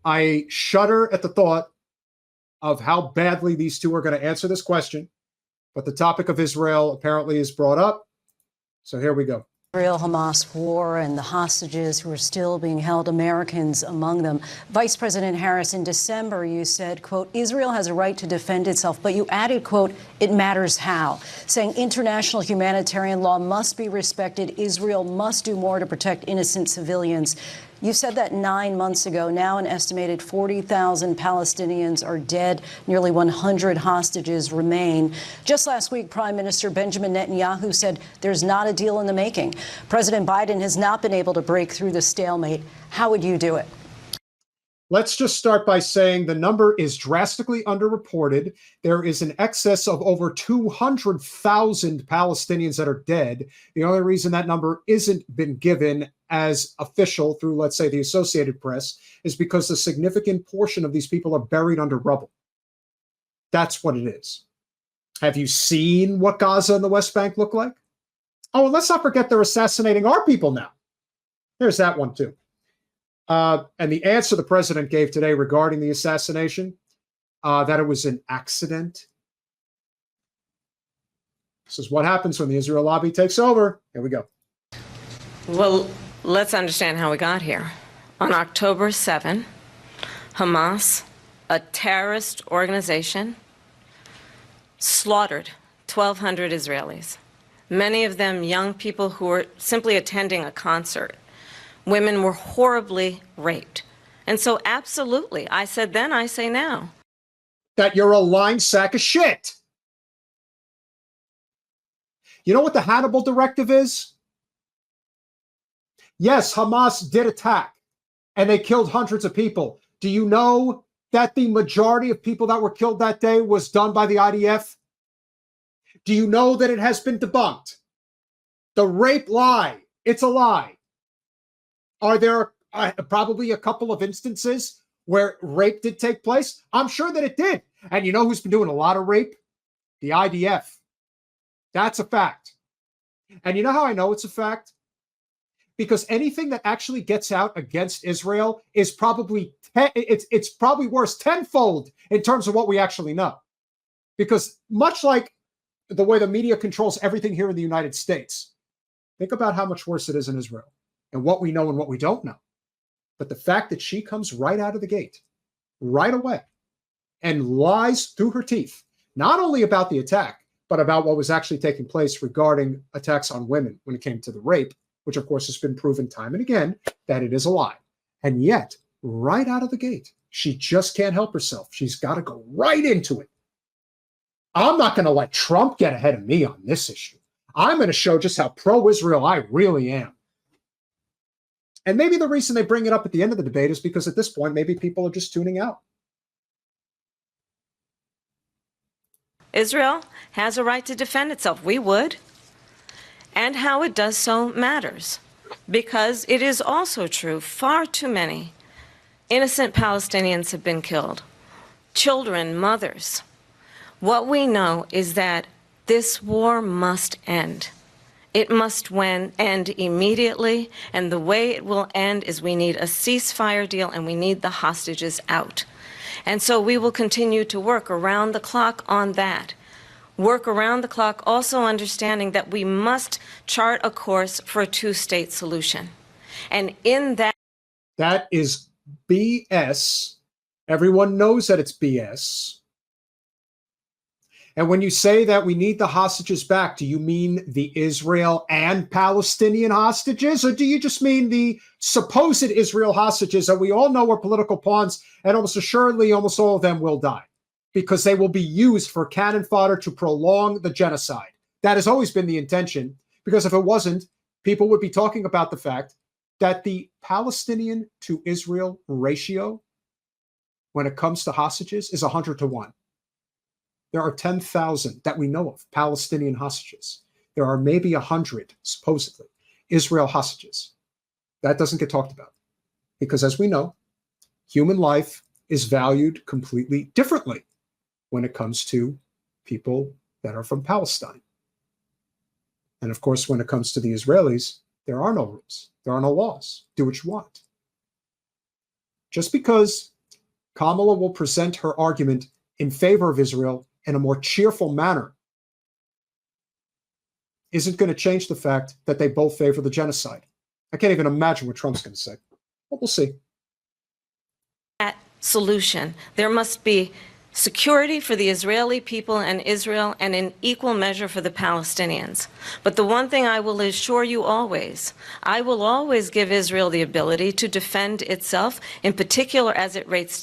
I shudder at the thought of how badly these two are going to answer this question. But the topic of Israel apparently is brought up. So here we go. Israel-Hamas war and the hostages who are still being held, Americans among them. Vice President Harris, in December, you said, quote, Israel has a right to defend itself, but you added, quote, it matters how, saying international humanitarian law must be respected. Israel must do more to protect innocent civilians. You said that 9 months ago. Now an estimated 40,000 Palestinians are dead. Nearly 100 hostages remain. Just last week, Prime Minister Benjamin Netanyahu said there's not a deal in the making. President Biden has not been able to break through the stalemate. How would you do it? Let's just start by saying the number is drastically underreported. There is an excess of over 200,000 Palestinians that are dead. The only reason that number isn't been given as official through, let's say, the Associated Press is because a significant portion of these people are buried under rubble. That's what it is. Have you seen what Gaza and the West Bank look like? Oh, and let's not forget they're assassinating our people now. There's that one, too. And the answer the president gave today regarding the assassination, that it was an accident. This is what happens when the Israel lobby takes over. Here we go. Well, let's understand how we got here. On October 7, Hamas, a terrorist organization, slaughtered 1,200 Israelis, many of them young people who were simply attending a concert. Women were horribly raped. And so absolutely, I said then, I say now. That you're a lying sack of shit. You know what the Hannibal Directive is? Yes, Hamas did attack, and they killed hundreds of people. Do you know that the majority of people that were killed that day was done by the IDF? Do you know that it has been debunked? The rape lie, it's a lie. Are there probably a couple of instances where rape did take place? I'm sure that it did. And you know who's been doing a lot of rape? The IDF. That's a fact. And you know how I know it's a fact? Because anything that actually gets out against Israel is probably it's probably worse tenfold in terms of what we actually know. Because much like the way the media controls everything here in the United States, think about how much worse it is in Israel. And what we know and what we don't know. But the fact that she comes right out of the gate, right away, and lies through her teeth, not only about the attack, but about what was actually taking place regarding attacks on women when it came to the rape, which of course has been proven time and again that it is a lie. And yet, right out of the gate, she just can't help herself. She's got to go right into it. I'm not going to let Trump get ahead of me on this issue. I'm going to show just how pro-Israel I really am. And maybe the reason they bring it up at the end of the debate is because at this point, maybe people are just tuning out. Israel has a right to defend itself. We would. And how it does so matters. Because it is also true, far too many innocent Palestinians have been killed. Children, mothers. What we know is that this war must end. It must end immediately, and the way it will end is we need a ceasefire deal and we need the hostages out. And so we will continue to work around the clock on that. Work around the clock, also understanding that we must chart a course for a two-state solution. And in that... That is BS. Everyone knows that it's BS. And when you say that we need the hostages back, do you mean the Israel and Palestinian hostages? Or do you just mean the supposed Israel hostages that we all know are political pawns and almost assuredly almost all of them will die because they will be used for cannon fodder to prolong the genocide? That has always been the intention, because if it wasn't, people would be talking about the fact that the Palestinian to Israel ratio when it comes to hostages is 100-to-1. There are 10,000 that we know of, Palestinian hostages. There are maybe 100, supposedly, Israel hostages. That doesn't get talked about. Because as we know, human life is valued completely differently when it comes to people that are from Palestine. And of course, when it comes to the Israelis, there are no rules. There are no laws. Do what you want. Just because Kamala will present her argument in favor of Israel in a more cheerful manner isn't going to change the fact that they both favor the genocide. I can't even imagine what Trump's going to say, but we'll see. That solution, there must be security for the Israeli people and Israel, and in equal measure for the Palestinians. But the one thing I will assure you always, I will always give Israel the ability to defend itself, in particular as it relates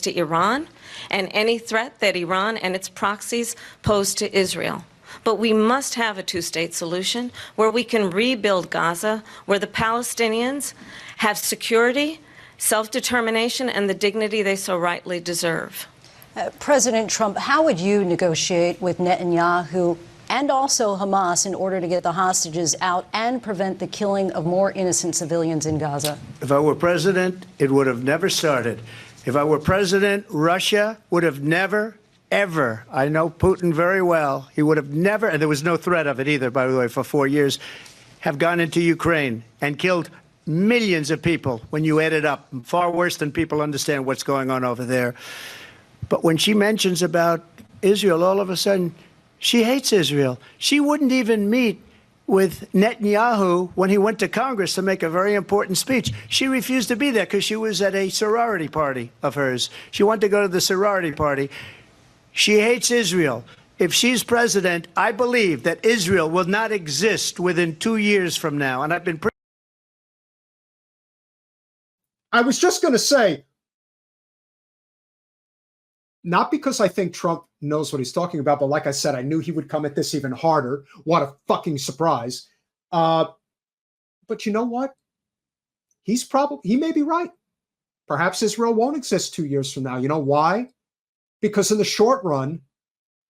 to Iran and any threat that Iran and its proxies pose to Israel. But we must have a two-state solution where we can rebuild Gaza, where the Palestinians have security, self-determination, and the dignity they so rightly deserve. President Trump, how would you negotiate with Netanyahu and also Hamas in order to get the hostages out and prevent the killing of more innocent civilians in Gaza? If I were president, it would have never started. If I were president, Russia would have never, ever, I know Putin very well, he would have never, and there was no threat of it either, by the way, for 4 years, have gone into Ukraine and killed millions of people when you add it up, far worse than people understand what's going on over there. But when she mentions about Israel, all of a sudden, she hates Israel. She wouldn't even meet with Netanyahu when he went to Congress to make a very important speech. She refused to be there because she was at a sorority party of hers. She wanted to go to the sorority party. She hates Israel. If she's president, I believe that Israel will not exist within 2 years from now. And I've been I was just going to say, not because I think Trump knows what he's talking about, but like I said, I knew he would come at this even harder. What a fucking surprise. But you know what? He may be right. Perhaps Israel won't exist 2 years from now. You know why? Because in the short run,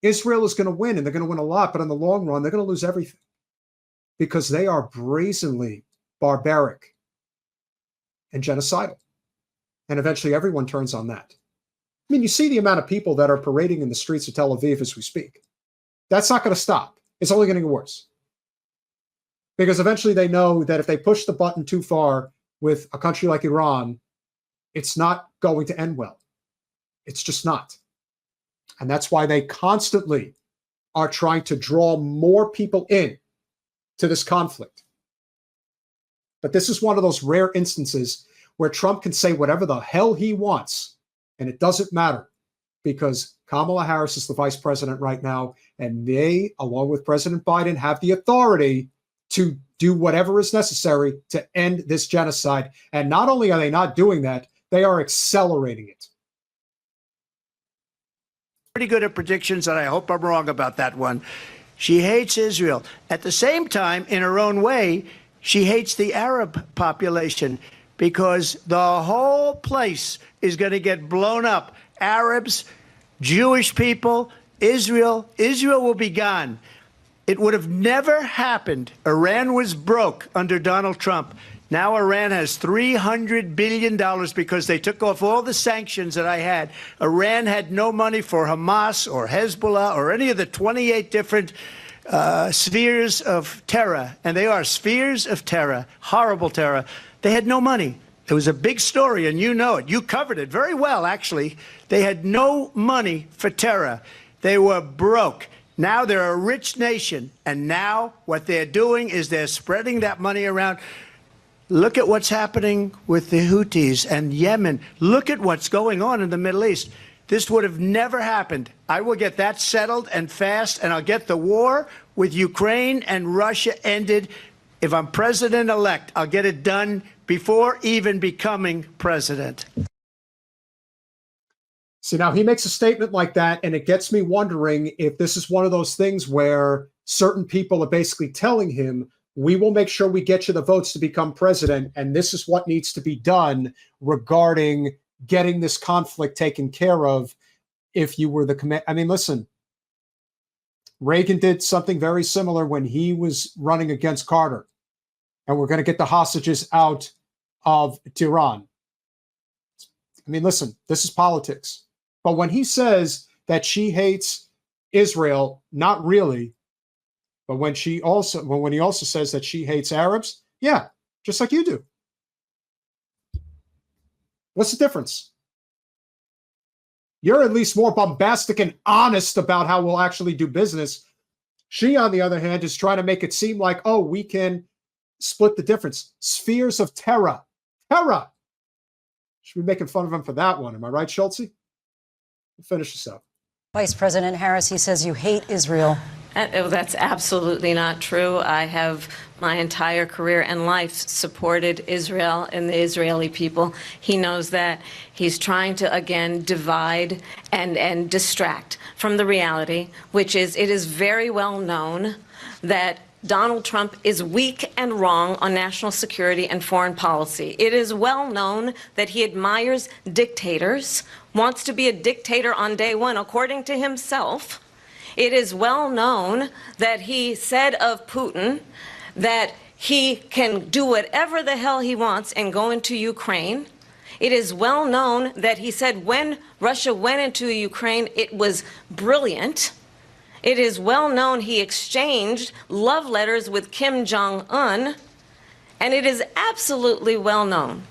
Israel is going to win, and they're going to win a lot. But in the long run, they're going to lose everything because they are brazenly barbaric and genocidal. And eventually everyone turns on that. I mean, you see the amount of people that are parading in the streets of Tel Aviv as we speak. That's not going to stop. It's only going to get worse. Because eventually they know that if they push the button too far with a country like Iran, it's not going to end well. It's just not. And that's why they constantly are trying to draw more people in to this conflict. But this is one of those rare instances where Trump can say whatever the hell he wants, and it doesn't matter because Kamala Harris is the vice president right now, and they, along with President Biden, have the authority to do whatever is necessary to end this genocide. And not only are they not doing that, they are accelerating it. pretty good at predictions, and I hope I'm wrong about that one. She hates Israel. At the same time, in her own way, she hates the Arab population because the whole place is going to get blown up. Arabs, Jewish people, Israel will be gone. It would have never happened. Iran was broke under Donald Trump. Now Iran has $300 billion because they took off all the sanctions that I had. Iran had no money for Hamas or Hezbollah or any of the 28 different spheres of terror. And they are spheres of terror, horrible terror. They had no money. It was a big story, and you know it. You covered it very well, actually. They had no money for terror. They were broke. Now they're a rich nation, and now what they're doing is they're spreading that money around. Look at what's happening with the Houthis and Yemen. Look at what's going on in the Middle East. This would have never happened. I will get that settled and fast, and I'll get the war with Ukraine and Russia ended. If I'm president-elect, I'll get it done before even becoming president. See, now he makes a statement like that, and it gets me wondering if this is one of those things where certain people are basically telling him, we will make sure we get you the votes to become president, and this is what needs to be done regarding getting this conflict taken care of if you were the command. I mean, listen, Reagan did something very similar when he was running against Carter, and we're going to get the hostages out of Tehran. I mean, listen, this is politics. But when he says that she hates Israel, not really, but when he also says that she hates Arabs, yeah, just like you do. What's the difference? You're at least more bombastic and honest about how we'll actually do business. She, on the other hand, is trying to make it seem like, oh, we can split the difference. Spheres of terror. Terror. Should be making fun of him for that one. Am I right, Schultze? We'll finish this up. Vice President Harris, he says you hate Israel. That's absolutely not true. I have my entire career and life supported Israel and the Israeli people. He knows that. He's trying to, again, divide and distract from the reality, which is it is very well known that Donald Trump is weak and wrong on national security and foreign policy. It is well known that he admires dictators, wants to be a dictator on day one, according to himself. It is well known that he said of Putin that he can do whatever the hell he wants and go into Ukraine. It is well known that he said when Russia went into Ukraine, it was brilliant. It is well known he exchanged love letters with Kim Jong-un. And it is absolutely well known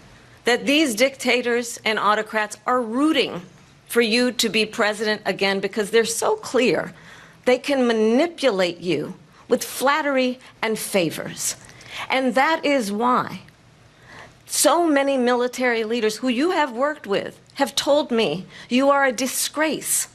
that these dictators and autocrats are rooting for you to be president again because they're so clear. They can manipulate you with flattery and favors. And that is why so many military leaders who you have worked with have told me you are a disgrace.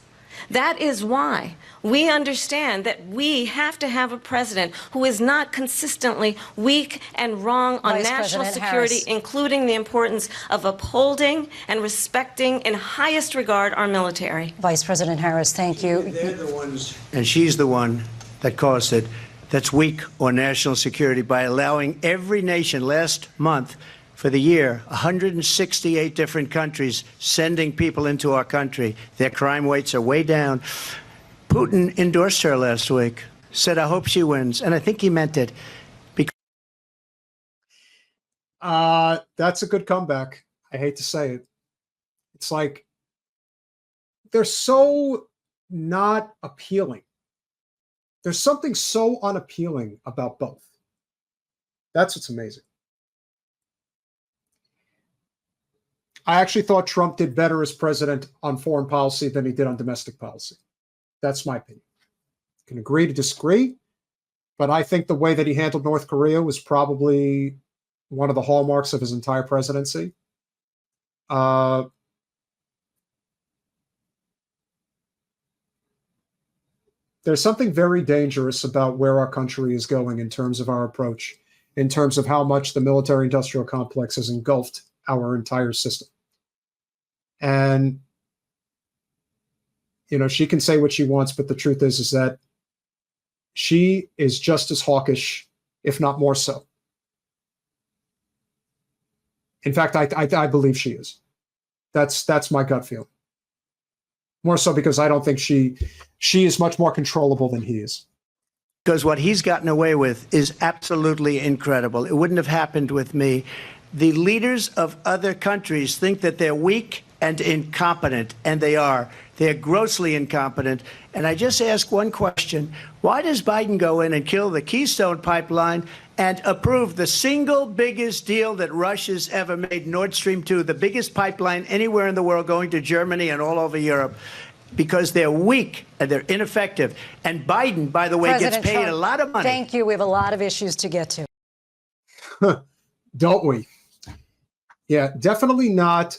That is why we understand that we have to have a president who is not consistently weak and wrong on national security, including the importance of upholding and respecting in highest regard our military. Vice President Harris, thank you. They're the ones, and she's the one that caused it, that's weak on national security by allowing every nation last month for the year, 168 different countries sending people into our country. Their crime rates are way down. Putin endorsed her last week, said, I hope she wins. And I think he meant it. That's a good comeback. I hate to say it. It's like they're so not appealing. There's something so unappealing about both. That's what's amazing. I actually thought Trump did better as president on foreign policy than he did on domestic policy. That's my opinion. Can agree to disagree, but I think the way that he handled North Korea was probably one of the hallmarks of his entire presidency. There's something very dangerous about where our country is going in terms of our approach, in terms of how much the military-industrial complex has engulfed our entire system. And you know, she can say what she wants, but the truth is that she is just as hawkish, if not more so. In fact, I believe she is. That's my gut feeling. More so because I don't think she is much more controllable than he is. Because what he's gotten away with is absolutely incredible. It wouldn't have happened with me. The leaders of other countries think that they're weak and incompetent, and they are. They're grossly incompetent. And I just ask one question. Why does Biden go in and kill the Keystone Pipeline and approve the single biggest deal that Russia's ever made, Nord Stream 2, the biggest pipeline anywhere in the world going to Germany and all over Europe? Because they're weak and they're ineffective. And Biden, by the way, President gets paid Trump, a lot of money. Thank you. We have a lot of issues to get to. Don't we? Yeah, definitely not.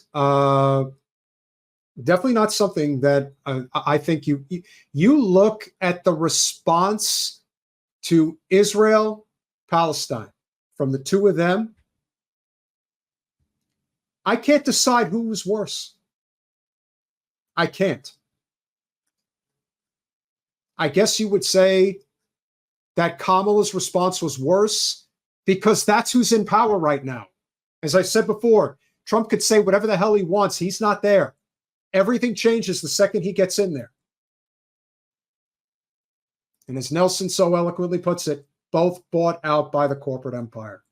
Definitely not something that I think you look at the response to Israel, Palestine from the two of them. I can't decide who was worse. I can't. I guess you would say that Kamala's response was worse because that's who's in power right now. As I said before, Trump could say whatever the hell he wants. He's not there. Everything changes the second he gets in there. And as Nelson so eloquently puts it, both bought out by the corporate empire.